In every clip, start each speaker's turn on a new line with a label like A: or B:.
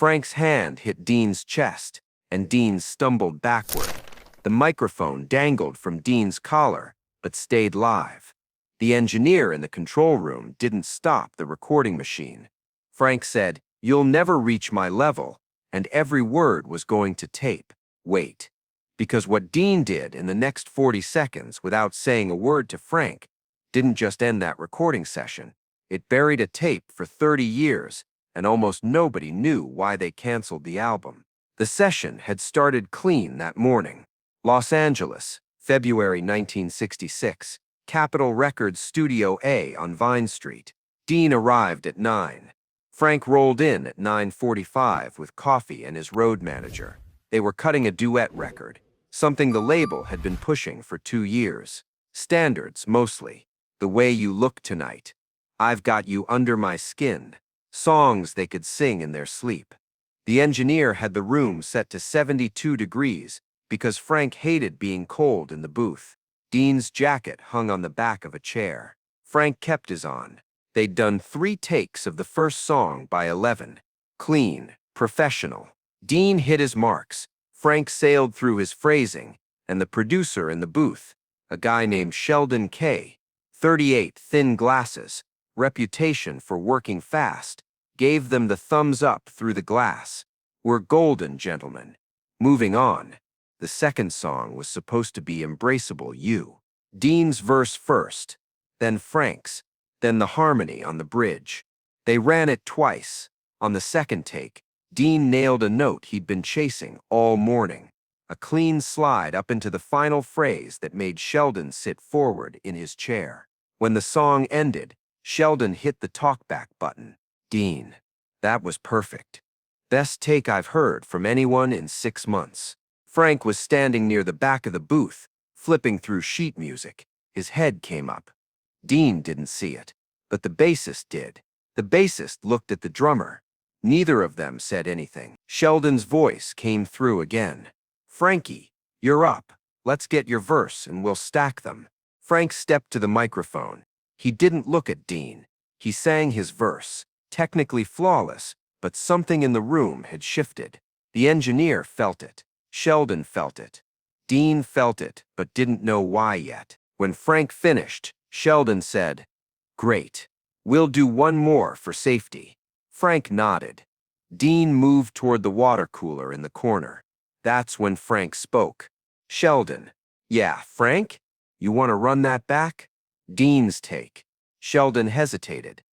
A: Frank's hand hit Dean's chest, and Dean stumbled backward. The microphone dangled from Dean's collar, but stayed live. The engineer in the control room didn't stop the recording machine. Frank said, "You'll never reach my level," and every word was going to tape. Wait. Because what Dean did in the next 40 seconds without saying a word to Frank didn't just end that recording session. It buried a tape for 30 years, and almost nobody knew why they canceled the album. The session had started clean that morning. Los Angeles, February 1966, Capitol Records Studio A on Vine Street. Dean arrived at 9. Frank rolled in at 9:45 with coffee and his road manager. They were cutting a duet record, something the label had been pushing for 2 years. Standards, mostly. The Way You Look Tonight. I've Got You Under My Skin. Songs they could sing in their sleep. The engineer had the room set to 72 degrees because Frank hated being cold in the booth. Dean's jacket hung on the back of a chair. Frank kept his on. They'd done 3 takes of the first song by 11. Clean, professional. Dean hit his marks. Frank sailed through his phrasing, and the producer in the booth, a guy named Sheldon K., 38, thin glasses, reputation for working fast, gave them the thumbs up through the glass. We're golden, gentlemen. Moving on. The second song was supposed to be Embraceable You. Dean's verse first, then Frank's, then the harmony on the bridge. They ran it twice. On the second take, Dean nailed a note he'd been chasing all morning. A clean slide up into the final phrase that made Sheldon sit forward in his chair. When the song ended, Sheldon hit the talkback button. Dean. That was perfect. Best take I've heard from anyone in 6 months. Frank was standing near the back of the booth, flipping through sheet music. His head came up. Dean didn't see it, but the bassist did. The bassist looked at the drummer. Neither of them said anything. Sheldon's voice came through again. "Frankie, you're up. Let's get your verse and we'll stack them." Frank stepped to the microphone. He didn't look at Dean. He sang his verse, technically flawless, but something in the room had shifted. The engineer felt it. Sheldon felt it. Dean felt it, but didn't know why yet. When Frank finished, Sheldon said, "Great. We'll do one more for safety." Frank nodded. Dean moved toward the water cooler in the corner. That's when Frank spoke. "Sheldon." "Yeah, Frank? You want to run that back?" Dean's take. Sheldon hesitated.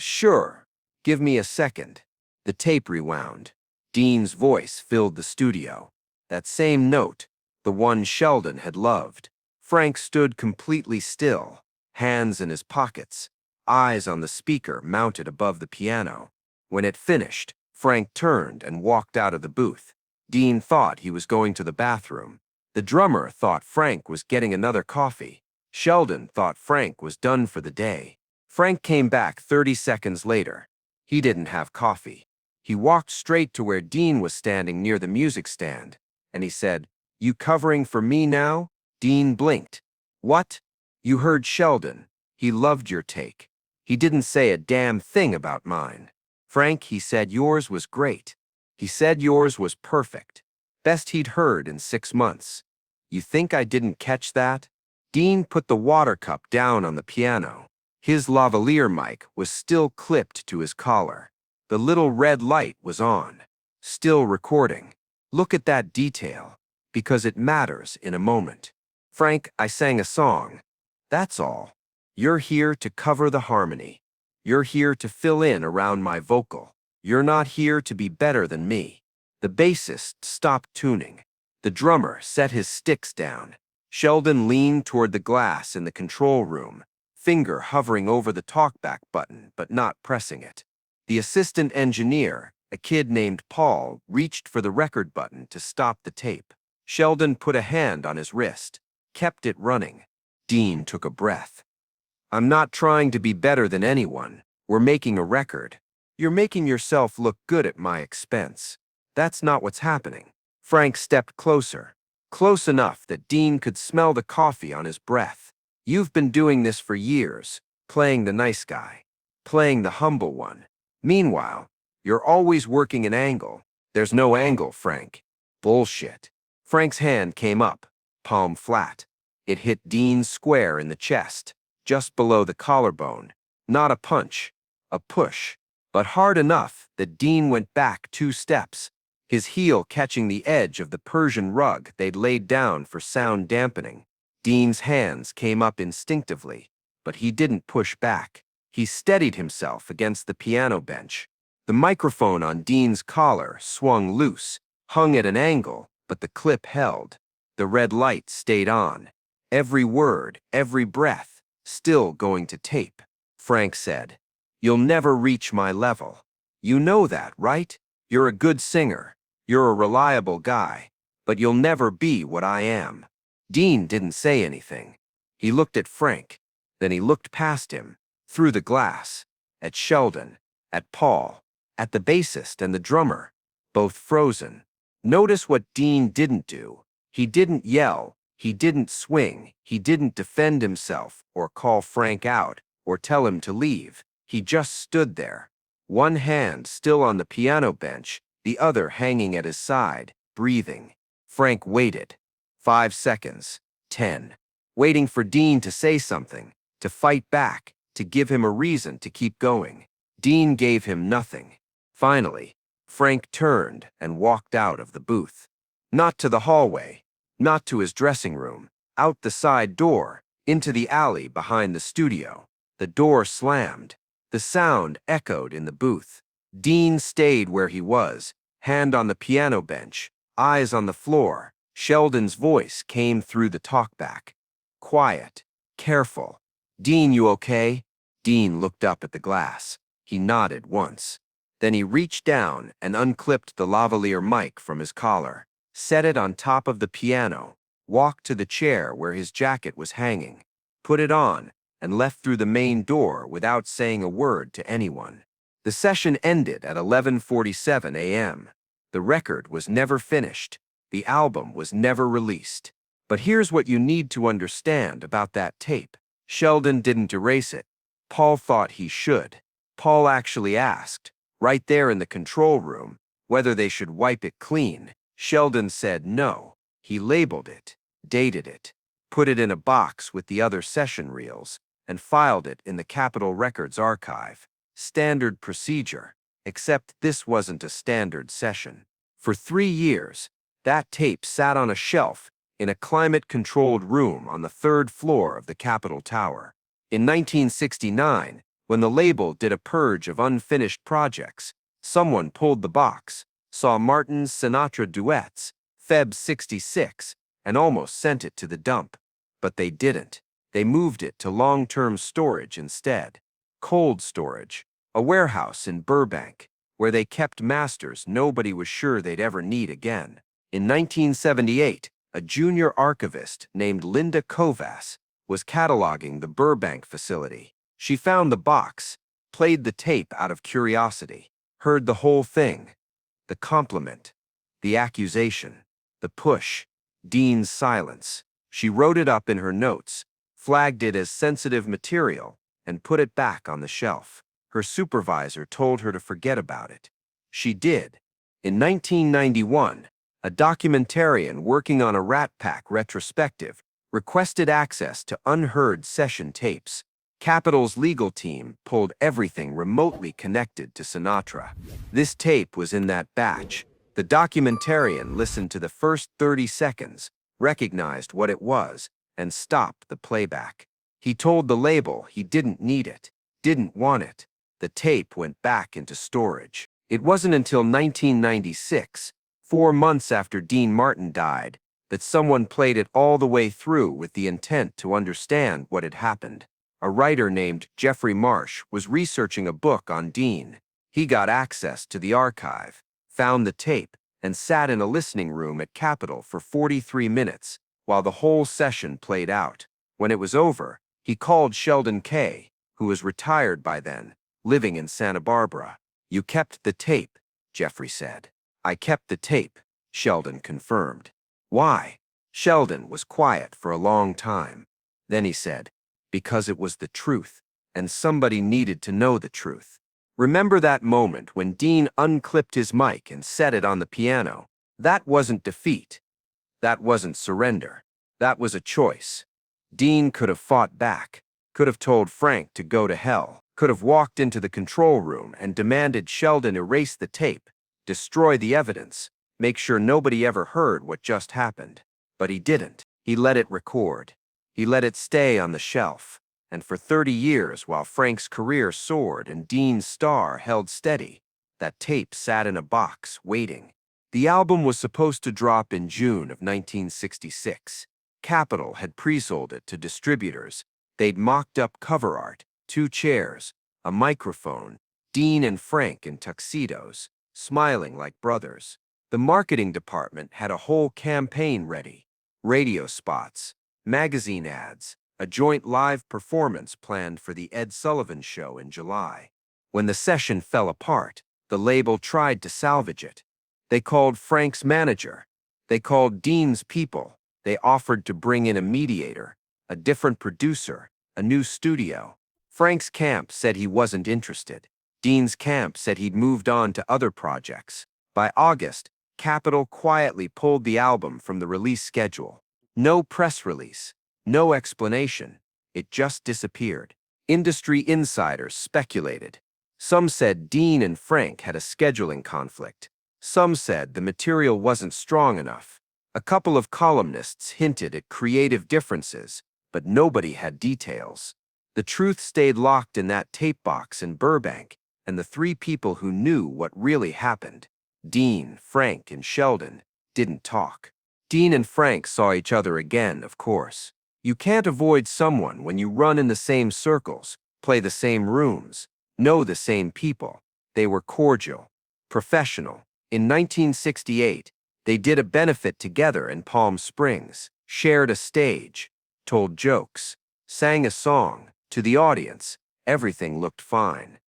A: Sure. Give me a second." The tape rewound. Dean's voice filled the studio. That same note, the one Sheldon had loved. Frank stood completely still, hands in his pockets, eyes on the speaker mounted above the piano. When it finished, Frank turned and walked out of the booth. Dean thought he was going to the bathroom. The drummer thought Frank was getting another coffee. Sheldon thought Frank was done for the day. Frank came back 30 seconds later. He didn't have coffee. He walked straight to where Dean was standing near the music stand, and he said, "You covering for me now?" Dean blinked. "What?" "You heard Sheldon. He loved your take. He didn't say a damn thing about mine." "Frank, he said yours was great. He said yours was perfect. Best he'd heard in 6 months. You think I didn't catch that?" Dean put the water cup down on the piano. His lavalier mic was still clipped to his collar. The little red light was on. Still recording. "Look at that detail, because it matters in a moment. Frank, I sang a song. That's all. You're here to cover the harmony. You're here to fill in around my vocal. You're not here to be better than me." The bassist stopped tuning. The drummer set his sticks down. Sheldon leaned toward the glass in the control room, finger hovering over the talkback button but not pressing it. The assistant engineer, a kid named Paul, reached for the record button to stop the tape. Sheldon put a hand on his wrist, kept it running. Dean took a breath. "I'm not trying to be better than anyone. We're making a record. You're making yourself look good at my expense. That's not what's happening." Frank stepped closer, close enough that Dean could smell the coffee on his breath. "You've been doing this for years, playing the nice guy, playing the humble one. Meanwhile, You're always working an angle. There's no angle, Frank. Bullshit. Frank's hand came up, palm flat. It hit Dean square in the chest, just below the collarbone. Not a punch, a push, but hard enough that Dean went back 2 steps, his heel catching the edge of the Persian rug they'd laid down for sound dampening. Dean's hands came up instinctively, but he didn't push back. He steadied himself against the piano bench. The microphone on Dean's collar swung loose, hung at an angle, but the clip held. The red light stayed on. Every word, every breath, still going to tape. Frank said, "You'll never reach my level. You know that, right? You're a good singer. You're a reliable guy. But you'll never be what I am." Dean didn't say anything. He looked at Frank. Then he looked past him, through the glass, at Sheldon, at Paul, at the bassist and the drummer, both frozen. Notice what Dean didn't do. He didn't yell, he didn't swing, he didn't defend himself or call Frank out or tell him to leave. He just stood there, one hand still on the piano bench, the other hanging at his side, breathing. Frank waited. 5 seconds, 10, waiting for Dean to say something, to fight back, to give him a reason to keep going. Dean gave him nothing. Finally, Frank turned and walked out of the booth. Not to the hallway, not to his dressing room, out the side door, into the alley behind the studio. The door slammed. The sound echoed in the booth. Dean stayed where he was, hand on the piano bench, eyes on the floor. Sheldon's voice came through the talkback. Quiet, careful. "Dean, you okay?" Dean looked up at the glass. He nodded once. Then he reached down and unclipped the lavalier mic from his collar, set it on top of the piano, walked to the chair where his jacket was hanging, put it on, and left through the main door without saying a word to anyone. The session ended at 11:47 a.m. The record was never finished. The album was never released. But here's what you need to understand about that tape. Sheldon didn't erase it. Paul thought he should. Paul actually asked, right there in the control room, whether they should wipe it clean. Sheldon said no. He labeled it, dated it, put it in a box with the other session reels, and filed it in the Capitol Records archive. Standard procedure, except this wasn't a standard session. For 3 years, that tape sat on a shelf in a climate-controlled room on the 3rd floor of the Capitol Tower. In 1969, when the label did a purge of unfinished projects, someone pulled the box, saw Martin's Sinatra duets, Feb 66, and almost sent it to the dump. But they didn't. They moved it to long-term storage instead. Cold storage, a warehouse in Burbank, where they kept masters nobody was sure they'd ever need again. In 1978, a junior archivist named Linda Kovas was cataloging the Burbank facility. She found the box, played the tape out of curiosity, heard the whole thing. The compliment, the accusation, the push, Dean's silence. She wrote it up in her notes, flagged it as sensitive material, and put it back on the shelf. Her supervisor told her to forget about it. She did. In 1991, a documentarian working on a Rat Pack retrospective requested access to unheard session tapes. Capitol's legal team pulled everything remotely connected to Sinatra. This tape was in that batch. The documentarian listened to the first 30 seconds, recognized what it was, and stopped the playback. He told the label he didn't need it, didn't want it. The tape went back into storage. It wasn't until 1996, 4 months after Dean Martin died, that someone played it all the way through with the intent to understand what had happened. A writer named Jeffrey Marsh was researching a book on Dean. He got access to the archive, found the tape, and sat in a listening room at Capitol for 43 minutes while the whole session played out. When it was over, he called Sheldon Kay, who was retired by then, living in Santa Barbara. "You kept the tape," Jeffrey said. "I kept the tape," Sheldon confirmed. "Why?" Sheldon was quiet for a long time. Then he said, "Because it was the truth, and somebody needed to know the truth." Remember that moment when Dean unclipped his mic and set it on the piano? That wasn't defeat. That wasn't surrender. That was a choice. Dean could have fought back, could have told Frank to go to hell, could have walked into the control room and demanded Sheldon erase the tape, destroy the evidence, make sure nobody ever heard what just happened. But he didn't. He let it record. He let it stay on the shelf. And for 30 years, while Frank's career soared and Dean's star held steady, that tape sat in a box, waiting. The album was supposed to drop in June of 1966. Capitol had pre-sold it to distributors. They'd mocked up cover art, 2 chairs, a microphone, Dean and Frank in tuxedos, smiling like brothers. The marketing department had a whole campaign ready. Radio spots, magazine ads, a joint live performance planned for the Ed Sullivan Show in July. When the session fell apart, the label tried to salvage it. They called Frank's manager. They called Dean's people. They offered to bring in a mediator, a different producer, a new studio. Frank's camp said he wasn't interested. Dean's camp said he'd moved on to other projects. By August, Capitol quietly pulled the album from the release schedule. No press release, no explanation. It just disappeared. Industry insiders speculated. Some said Dean and Frank had a scheduling conflict. Some said the material wasn't strong enough. A couple of columnists hinted at creative differences, but nobody had details. The truth stayed locked in that tape box in Burbank, and the 3 people who knew what really happened, Dean, Frank, and Sheldon, didn't talk. Dean and Frank saw each other again, of course. You can't avoid someone when you run in the same circles, play the same rooms, know the same people. They were cordial, professional. In 1968, they did a benefit together in Palm Springs, shared a stage, told jokes, sang a song. To the audience, everything looked fine.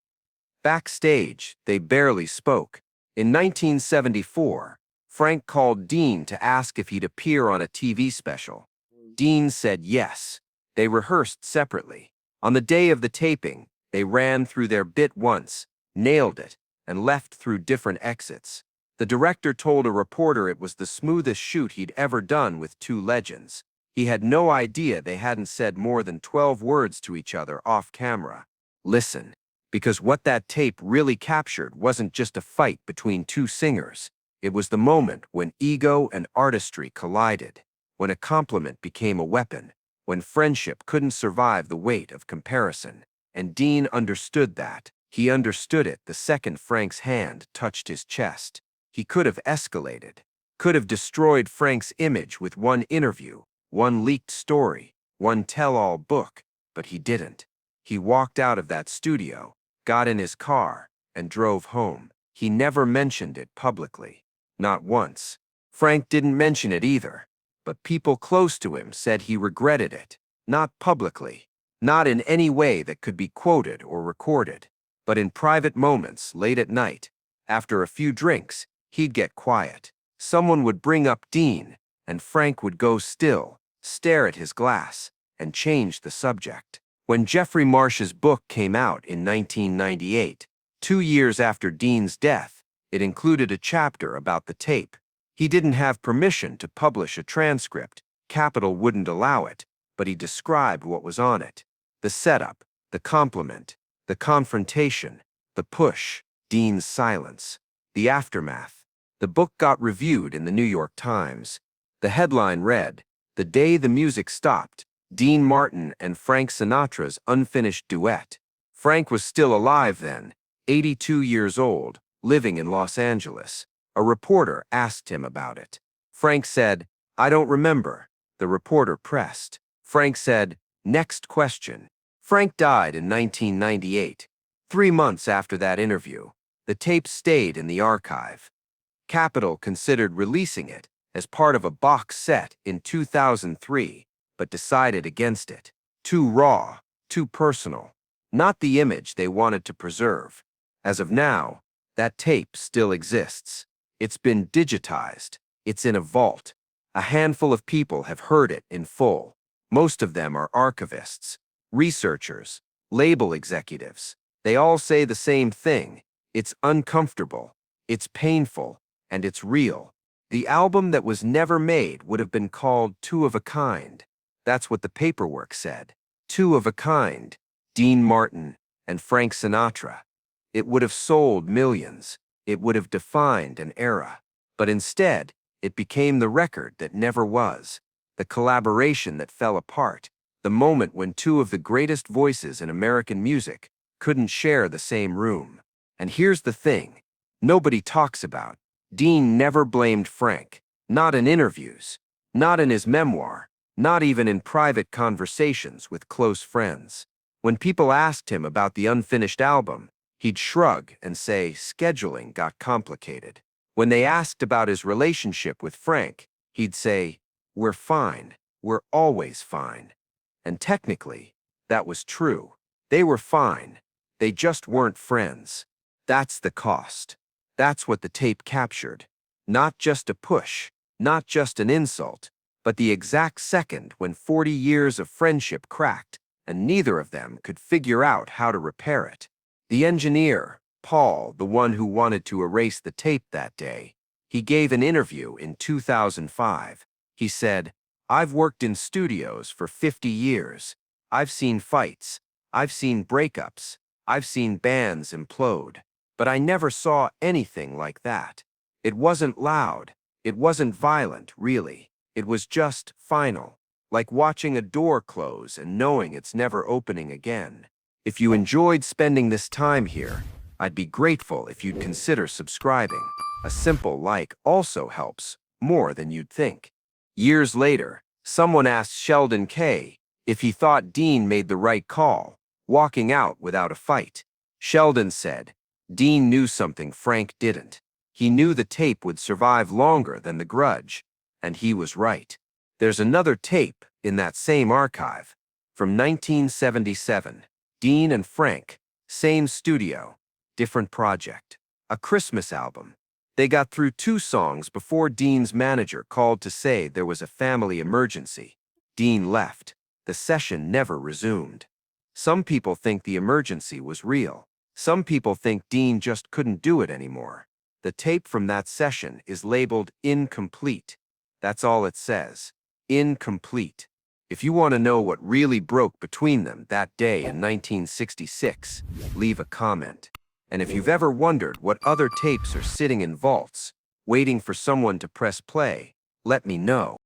A: Backstage, they barely spoke. In 1974, Frank called Dean to ask if he'd appear on a TV special. Dean said yes. They rehearsed separately. On the day of the taping, they ran through their bit once, nailed it, and left through different exits. The director told a reporter it was the smoothest shoot he'd ever done with 2 legends. He had no idea they hadn't said more than 12 words to each other off camera. Listen, because what that tape really captured wasn't just a fight between 2 singers. It was the moment when ego and artistry collided, when a compliment became a weapon, when friendship couldn't survive the weight of comparison. And Dean understood that. He understood it the second Frank's hand touched his chest. He could have escalated, could have destroyed Frank's image with one interview, one leaked story, one tell-all book, but he didn't. He walked out of that studio, got in his car, and drove home. He never mentioned it publicly. Not once. Frank didn't mention it either, but people close to him said he regretted it. Not publicly. Not in any way that could be quoted or recorded. But in private moments, late at night, after a few drinks, he'd get quiet. Someone would bring up Dean, and Frank would go still, stare at his glass, and change the subject. When Jeffrey Marsh's book came out in 1998, 2 years after Dean's death, it included a chapter about the tape. He didn't have permission to publish a transcript. Capitol wouldn't allow it, but he described what was on it. The setup, the compliment, the confrontation, the push, Dean's silence, the aftermath. The book got reviewed in the New York Times. The headline read, "The Day the Music Stopped, Dean Martin and Frank Sinatra's Unfinished Duet." Frank was still alive then, 82 years old, living in Los Angeles. A reporter asked him about it. Frank said, "I don't remember." The reporter pressed. Frank said, "Next question." Frank died in 1998. 3 months after that interview, the tape stayed in the archive. Capitol considered releasing it as part of a box set in 2003, but decided against it. Too raw, too personal. Not the image they wanted to preserve. As of now, that tape still exists. It's been digitized. It's in a vault. A handful of people have heard it in full. Most of them are archivists, researchers, label executives. They all say the same thing. It's uncomfortable, it's painful, and it's real. The album that was never made would have been called Two of a Kind. That's what the paperwork said. Two of a kind. Dean Martin and Frank Sinatra. It would have sold millions. It would have defined an era. But instead, it became the record that never was, the collaboration that fell apart, the moment when two of the greatest voices in American music couldn't share the same room. And here's the thing nobody talks about. Dean never blamed Frank, not in interviews, not in his memoir, not even in private conversations with close friends. When people asked him about the unfinished album, he'd shrug and say scheduling got complicated. When they asked about his relationship with Frank, he'd say, "We're fine. We're always fine." And technically, that was true. They were fine. They just weren't friends. That's the cost. That's what the tape captured. Not just a push, not just an insult, but the exact second when 40 years of friendship cracked, and neither of them could figure out how to repair it. The engineer, Paul, the one who wanted to erase the tape that day, he gave an interview in 2005. He said, "I've worked in studios for 50 years. I've seen fights. I've seen breakups. I've seen bands implode. But I never saw anything like that. It wasn't loud. It wasn't violent, really. It was just final, like watching a door close and knowing it's never opening again." If you enjoyed spending this time here, I'd be grateful if you'd consider subscribing. A simple like also helps, more than you'd think. Years later, someone asked Sheldon Kay if he thought Dean made the right call, walking out without a fight. Sheldon said, "Dean knew something Frank didn't. He knew the tape would survive longer than The Grudge, and he was right." There's another tape in that same archive, from 1977. Dean and Frank, same studio, different project. A Christmas album. They got through 2 songs before Dean's manager called to say there was a family emergency. Dean left. The session never resumed. Some people think the emergency was real. Some people think Dean just couldn't do it anymore. The tape from that session is labeled incomplete. That's all it says. Incomplete. If you want to know what really broke between them that day in 1966, leave a comment. And if you've ever wondered what other tapes are sitting in vaults, waiting for someone to press play, let me know.